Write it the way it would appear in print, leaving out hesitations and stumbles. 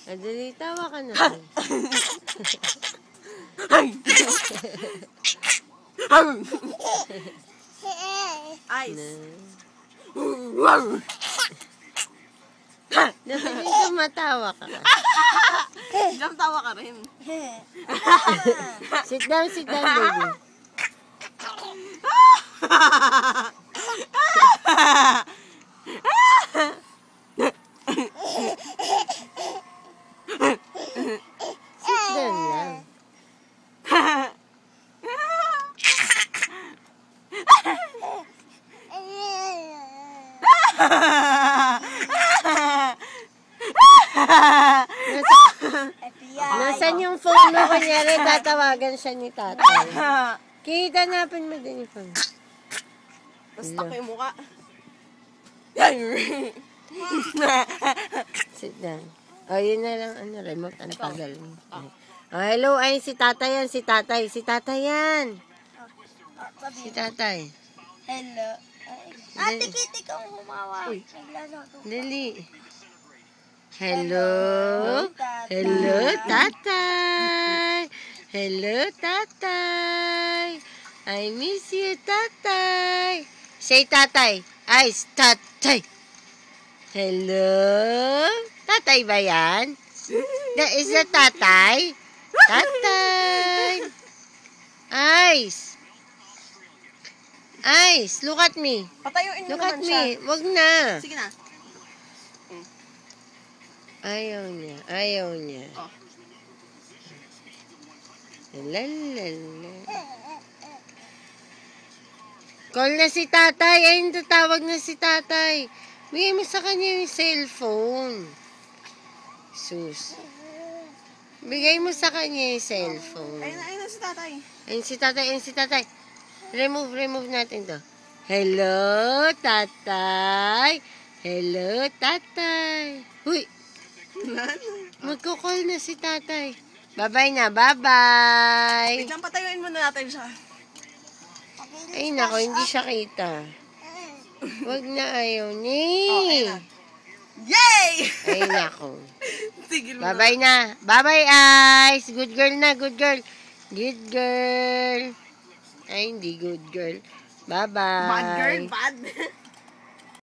Dali, tawa ka na. Ice. Dapat dito matawa ka. Jam, tawa ka rin. Sit down, baby. Sit down lang. Nasaan yung phone mo? Kunyari, tatawagan siya ni tatay. Kita napin mo din yung phone. Tapos tako yung mukha. Sit down. O, yun na lang, remote, ang tagal mo. Hello, ay, si tatay yan, si tatay yan. Si tatay. Hello. Ate Kitty kang humawa. Dali. Hello. Hello, tatay. Hello, tatay. I miss you, tatay. Say, tatay. Ice, tatay. Hello. Tatay ba yan? That is the tatay? Tatay. Ice. Ice, look at me. Patayuin mo Look naman at siya. me. Wag na. Sige na. Ayaw niya. Oh. Lalala. Call na si tatay. Ayun, tatawag na si tatay. Bigay mo sa kanya yung cellphone. Sus. Bigay mo sa kanya yung cellphone. Ayun na si tatay. Ayun si tatay. Remove natin to. Hello, tatay. Hello, tatay. Huy. Magkukall na si tatay. Bye-bye na, bye-bye. Wait lang, patayuin muna natin siya. Ay, nako, hindi siya kita. Wag na, ayaw ni. Ayun na. Yay! Ay, nako. Tigil mo. Bye-bye na. Bye-bye, Ice. Good girl na, good girl. Good girl. Ay, hindi good girl. Bye-bye. Bad girl, bad.